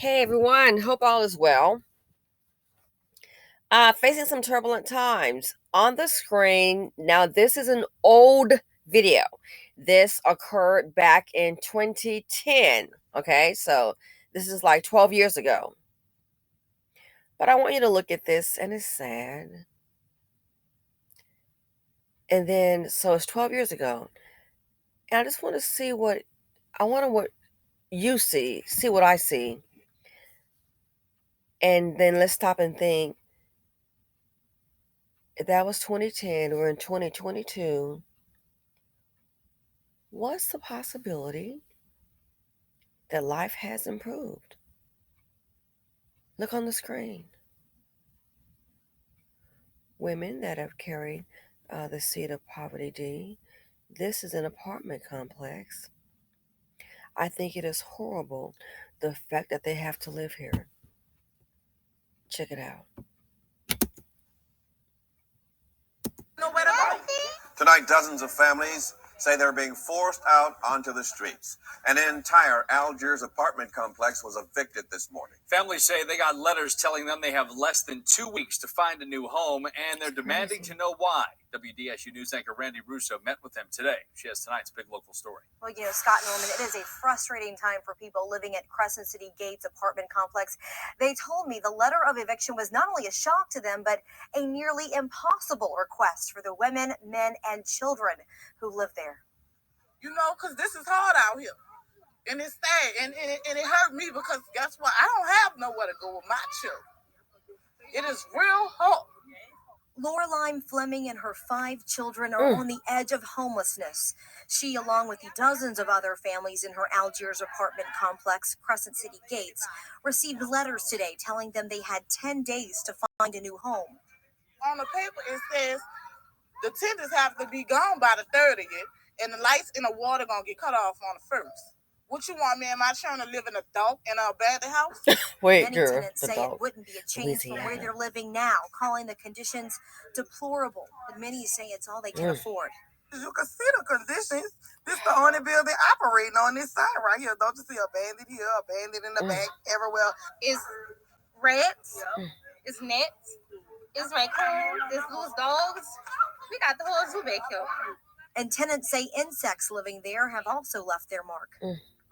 Hey everyone, hope all is well. Facing some turbulent times. On the screen, now this is an old video. This occurred back in 2010. Okay, so this is like 12 years ago. But I want you to look at this, and it's sad. And then, so it's 12 years ago. And I just want to see what you see what I see. And then let's stop and think. That was 2010. We're in 2022. What's the possibility that life has improved? Look on the screen. Women that have carried the seed of poverty D. This is an apartment complex. I think it is horrible, the fact that they have to live here. Check it out. Nowhere to go. Tonight, dozens of families say they're being forced out onto the streets. An entire Algiers apartment complex was evicted this morning. Families say they got letters telling them they have less than 2 weeks to find a new home, and they're demanding to know why. WDSU News anchor Randy Russo met with them today. She has tonight's big local story. Well, Scott Norman, it is a frustrating time for people living at Crescent City Gates apartment complex. They told me the letter of eviction was not only a shock to them, but a nearly impossible request for the women, men, and children who live there. Because this is hard out here. And it's sad. And it hurt me because guess what? I don't have nowhere to go with my children. It is real hard. Loreline Fleming and her 5 children are on the edge of homelessness. She, along with the dozens of other families in her Algiers apartment complex, Crescent City Gates, received letters today telling them they had 10 days to find a new home. On the paper, it says the tenants have to be gone by the 30th, and the lights and the water going to get cut off on the 1st. What you want, me and my children to live in a dark and a abandoned house? Wait, Many tenants say it wouldn't be a change from where they're living now, calling the conditions deplorable. But many say it's all they can afford. You can see the conditions. This is the only building operating on this side right here. Don't you see abandoned here, abandoned in the back, everywhere? It's rats, it's nets, it's raccoons, it's loose dogs. We got the whole zoo back here. And tenants say insects living there have also left their mark.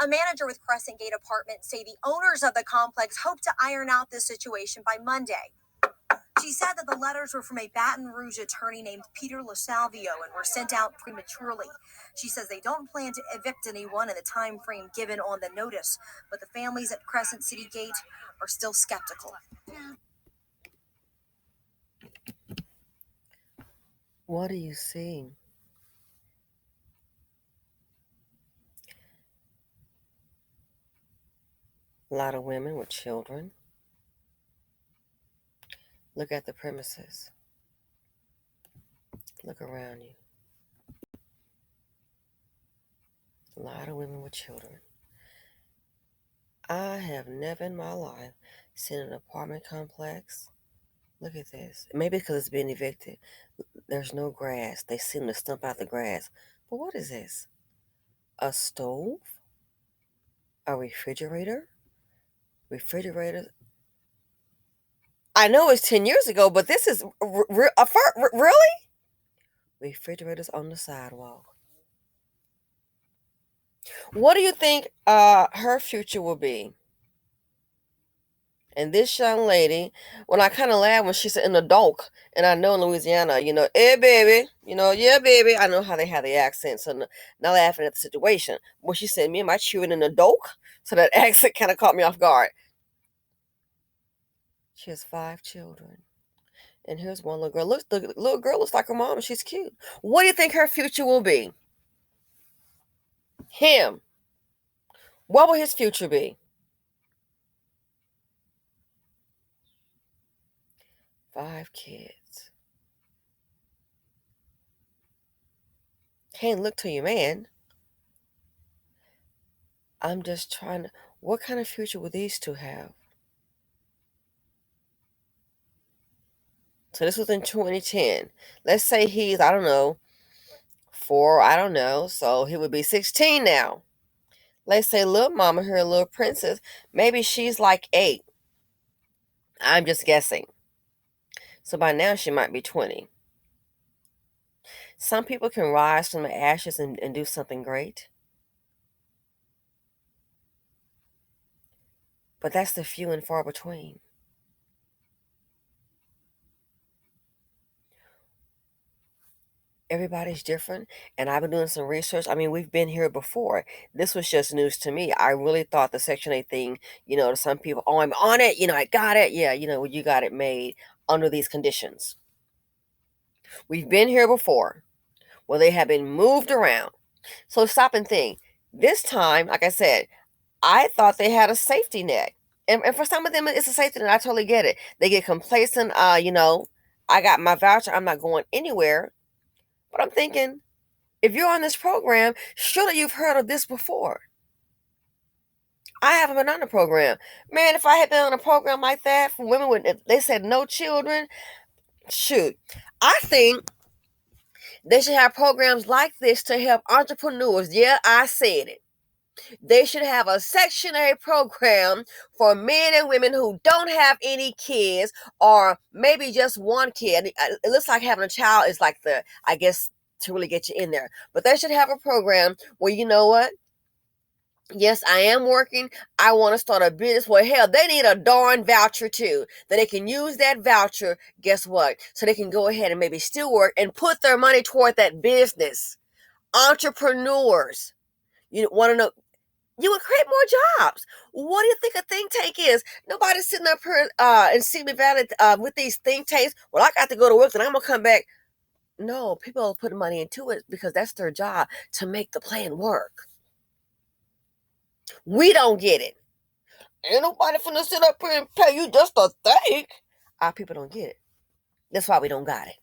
A manager with Crescent Gate Apartments say the owners of the complex hope to iron out this situation by Monday. She said that the letters were from a Baton Rouge attorney named Peter LaSalvio and were sent out prematurely. She says they don't plan to evict anyone in the time frame given on the notice, but the families at Crescent City Gate are still skeptical. What do you see? A lot of women with children. Look at the premises. Look around you. A lot of women with children. I have never in my life seen an apartment complex. Look at this. Maybe because it's been evicted. There's no grass. They seem to stump out the grass. But what is this? A stove? A refrigerator? Refrigerator? I know it's 10 years ago, but this is really? Refrigerators on the sidewalk. What do you think her future will be? And this young lady, when I kind of laughed when she said in the dock, and I know in Louisiana, hey baby, yeah baby, I know how they have the accent, so not laughing at the situation. But she said, me and my children in the dock, so that accent kind of caught me off guard. She has 5 children. And here's one little girl. The little girl looks like her mom, and she's cute. What do you think her future will be? Him. What will his future be? 5 kids. Can't look to your man. I'm just trying to... What kind of future will these two have? So this was in 2010. Let's say he's, I don't know, 4, I don't know. So he would be 16 now. Let's say little mama here, little princess, maybe she's like 8. I'm just guessing. So by now she might be 20. Some people can rise from the ashes and do something great. But that's the few and far between. Everybody's different, and I've been doing some research. I mean, we've been here before. This was just news to me. I really thought the Section 8 thing, to some people, oh, I'm on it, I got it. Yeah, you got it made under these conditions. We've been here before where they have been moved around. So stop and think. This time, like I said, I thought they had a safety net. And for some of them, it's a safety net. I totally get it. They get complacent. I got my voucher. I'm not going anywhere. But I'm thinking, if you're on this program, surely you've heard of this before. I haven't been on the program. Man, if I had been on a program like that for women with, if they said no children, shoot. I think they should have programs like this to help entrepreneurs. Yeah, I said it. They should have a Section 8 program for men and women who don't have any kids, or maybe just one kid. It looks like having a child is like I guess, to really get you in there. But they should have a program where, you know what? Yes, I am working. I want to start a business. Well, hell, they need a darn voucher too. That they can use that voucher, guess what? So they can go ahead and maybe still work and put their money toward that business. Entrepreneurs. You want to know? You would create more jobs. What do you think a think tank is? Nobody's sitting up here in Simi Valley with these think tanks. Well, I got to go to work and I'm going to come back. No, people are putting money into it because that's their job, to make the plan work. We don't get it. Ain't nobody finna sit up here and pay you just a think. Our people don't get it. That's why we don't got it.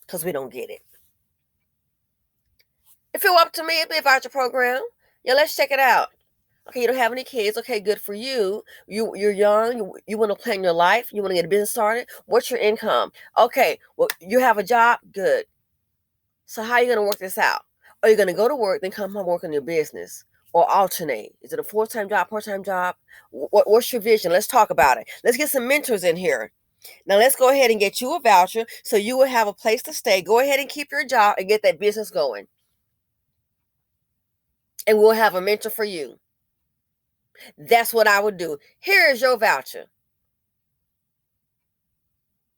Because we don't get it. If it were up to me, it'd be a voucher program. Yeah, let's check it out. Okay, you don't have any kids. Okay, good for you. You're young. You want to plan your life. You want to get a business started. What's your income? Okay, well, you have a job. Good. So how are you going to work this out? Are you going to go to work, then come home, work on your business? Or alternate? Is it a full-time job, part-time job? What's your vision? Let's talk about it. Let's get some mentors in here. Now, let's go ahead and get you a voucher so you will have a place to stay. Go ahead and keep your job and get that business going. And we'll have a mentor for you. That's what I would do. Here is your voucher.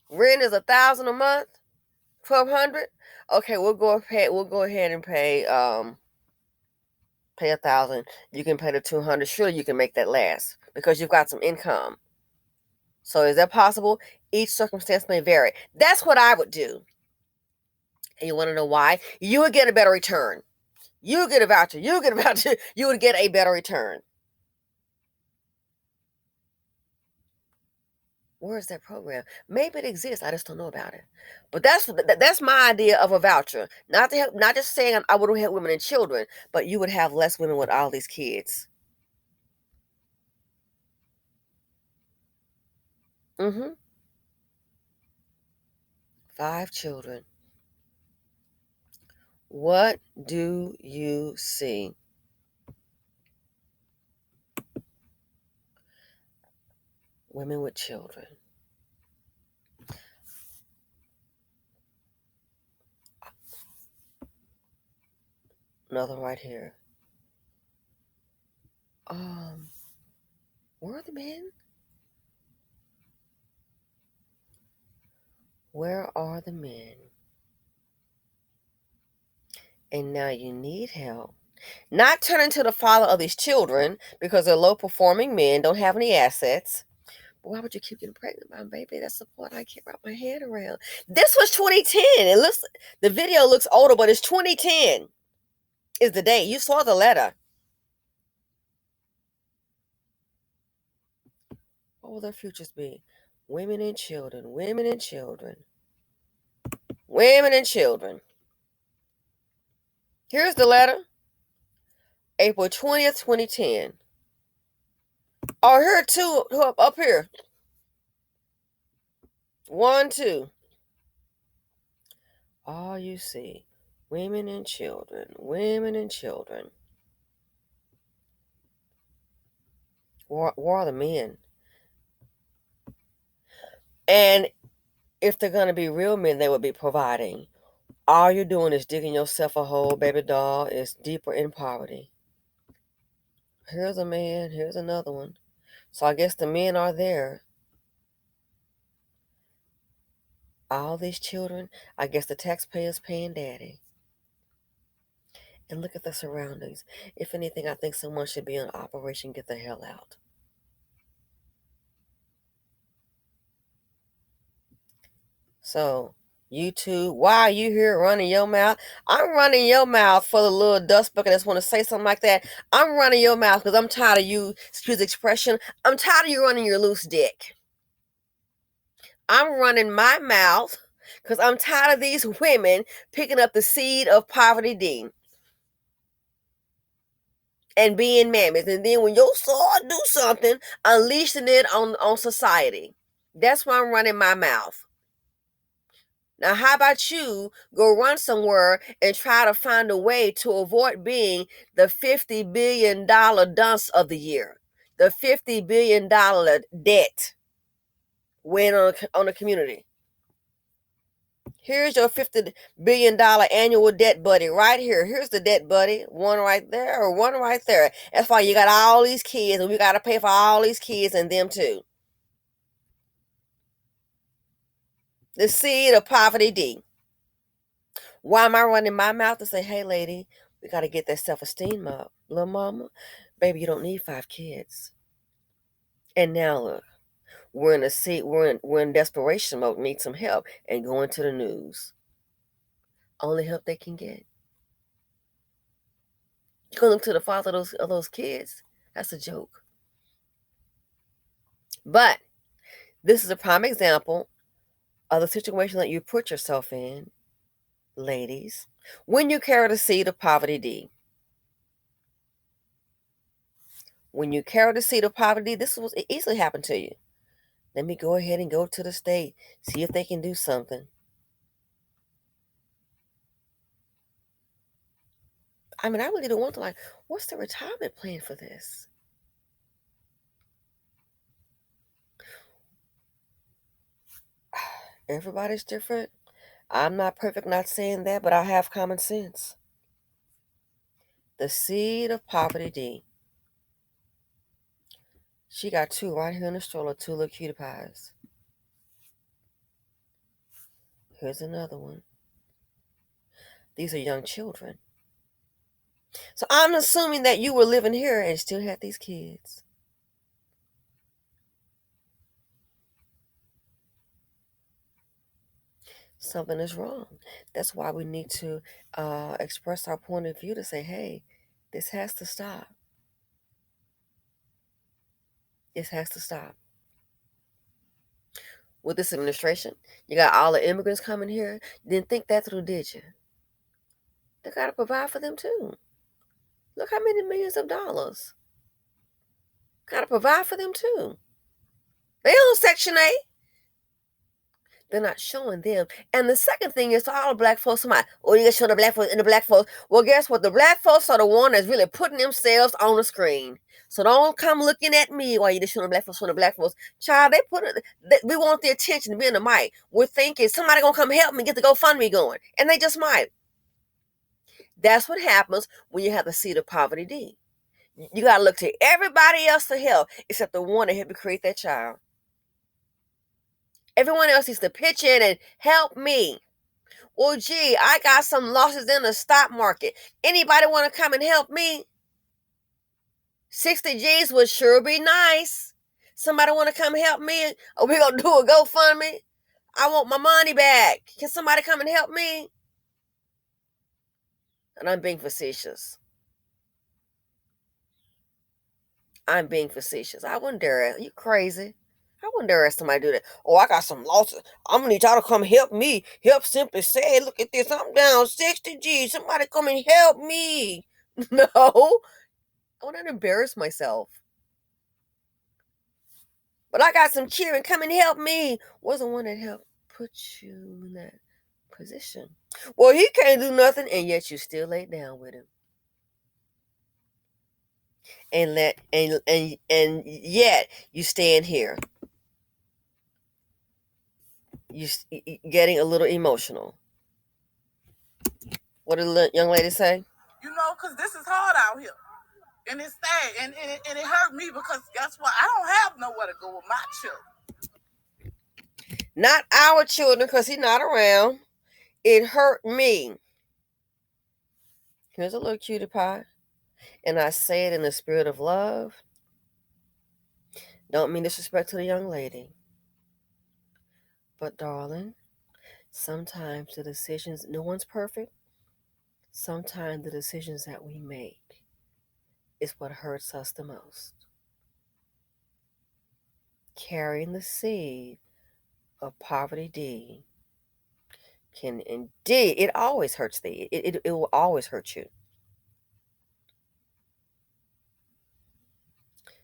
Rent is $1,000 a month, $1,200. Okay, we'll go ahead and pay $1,000. You can pay the $200. Surely you can make that last because you've got some income. So is that possible? Each circumstance may vary. That's what I would do. And you want to know why? You would get a better return. You get a voucher. You get a voucher. You would get a better return. Where is that program? Maybe it exists. I just don't know about it. But that's my idea of a voucher. Not to help, not just saying I would help women and children, but you would have less women with all these kids. 5 children. What do you see? Women with children. Another right here. Where are the men? Where are the men? And now you need help. Not turn into the father of these children because they're low-performing men, don't have any assets. But why would you keep getting pregnant, my baby? That's the part I can't wrap my head around. This was 2010. The video looks older, but it's 2010 is the date. You saw the letter. What will their futures be? Women and children, women and children, women and children. Here's the letter. April 20th, 2010. Oh, here are 2 up here. 1, 2. All you see, women and children, women and children. Where are the men? And if they're going to be real men, they would be providing. All you're doing is digging yourself a hole, baby doll. Is deeper in poverty. Here's a man. Here's another one. So I guess the men are there. All these children, I guess the taxpayers paying daddy. And look at the surroundings. If anything, I think someone should be on Operation Get the Hell Out. So, YouTube, why are you here running your mouth? I'm running your mouth for the little dust bucket that's want to say something like that. I'm running your mouth because I'm tired of you, excuse the expression, I'm tired of you running your loose dick. I'm running my mouth because I'm tired of these women picking up the seed of poverty D and being mammoths. And then when your soul do something, unleashing it on society. That's why I'm running my mouth. Now, how about you go run somewhere and try to find a way to avoid being the $50 billion dunce of the year, the $50 billion debt weighing on the community. Here's your $50 billion annual debt buddy right here. Here's the debt buddy, one right there or one right there. That's why you got all these kids and we got to pay for all these kids and them too. The seed of poverty D. Why am I running my mouth to say, hey, lady, we got to get that self-esteem up. Little mama, baby, you don't need 5 kids. And now look, we're in desperation mode, need some help, and going to the news. Only help they can get. You're going to look to the father of those kids? That's a joke. But this is a prime example of the situation that you put yourself in, ladies, when you carry the seed of poverty D. When you carry the seed of poverty, this was easily happened to you. Let me go ahead and go to the state, see if they can do something. I mean, I really don't want to, what's the retirement plan for this? Everybody's different. I'm not perfect, not saying that, but I have common sense. The seed of poverty D. She got 2 right here in the stroller, 2 little cutie pies. Here's another one. These are young children. So I'm assuming that you were living here and still had these kids. Something is wrong. That's why we need to express our point of view to say, hey, this has to stop. This has to stop. With this administration, you got all the immigrants coming here. You didn't think that through, did you? They got to provide for them too. Look how many millions of dollars. Got to provide for them too. They on Section 8. They're not showing them. And the second thing is all the black folks, you got to show the black folks and the black folks. Well, guess what? The black folks are the one that's really putting themselves on the screen. So don't come looking at me while you're just showing the black folks, Child, we want the attention to be in the mic. We're thinking somebody going to come help me get the GoFundMe going. And they just might. That's what happens when you have the seed of poverty D. You got to look to everybody else for help except the one that helped you create that child. Everyone else needs to pitch in and help me. Well, gee, I got some losses in the stock market. Anybody want to come and help me? 60 G's would sure be nice. Somebody want to come help me? Or we going to do a GoFundMe? I want my money back. Can somebody come and help me? And I'm being facetious. I wouldn't dare. Are you crazy? I wouldn't dare ask somebody to do that. Oh, I got some losses. I'm going to need y'all to come help me. Help simply say, look at this. I'm down 60 G's. Somebody come and help me. No. I want to embarrass myself. But I got some cheering. Come and help me. Wasn't one that helped put you in that position. Well, he can't do nothing, and yet you still lay down with him. and yet you stand here. You getting a little emotional. What did the young lady say? You know, because this is hard out here. And it's sad. And it hurt me because guess what? I don't have nowhere to go with my children. Not our children, because he's not around. It hurt me. Here's a little cutie pie. And I say it in the spirit of love. Don't mean disrespect to the young lady. But darling, sometimes the decisions, no one's perfect. Sometimes the decisions that we make is what hurts us the most. Carrying the seed of poverty D can indeed, it always hurts thee. It will always hurt you.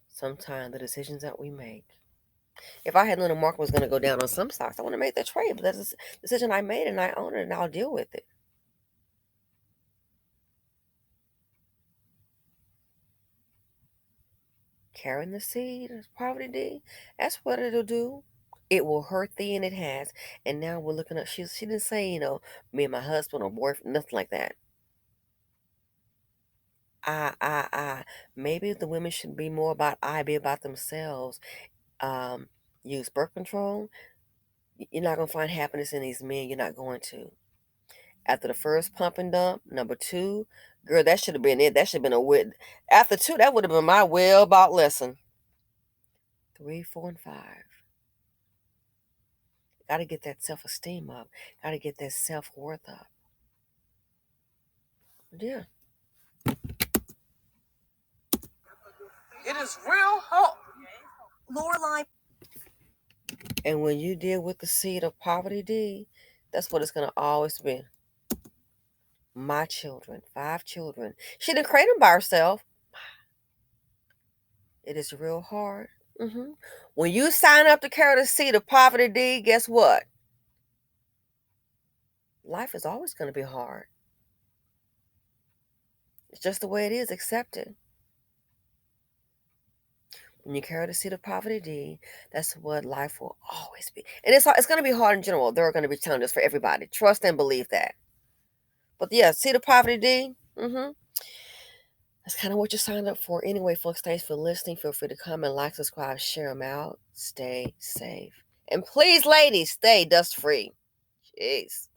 Sometimes the decisions that we make. If I had known the market was going to go down on some stocks, I want to make that trade. But that's a decision I made, and I own it, and I'll deal with it. Carrying the seed of poverty D, that's what it'll do. It will hurt thee, and it has. And now we're looking at, she didn't say, me and my husband or boyfriend, nothing like that. Maybe the women should be more about be about themselves. Use birth control. You're not going to find happiness in these men. You're not going to. After the first pump and dump, number 2, girl, that should have been it. That should have been a wit. After 2, that would have been my well about lesson. 3, 4, and 5. Got to get that self-esteem up. Got to get that self-worth up. Yeah. It is real hard. Lorelai. And when you deal with the seed of poverty D, that's what it's going to always be. My children, 5 children. She didn't create them by herself. It is real hard. When you sign up to carry the seed of poverty D, guess what? Life is always going to be hard. It's just the way it is. Accept it. When you carry the seed of poverty D, that's what life will always be. And it's going to be hard in general. There are going to be challenges for everybody. Trust and believe that. But yeah, seed of poverty D, that's kind of what you signed up for. Anyway, folks, thanks for listening. Feel free to comment, like, subscribe, share them out. Stay safe. And please, ladies, stay dust free. Jeez.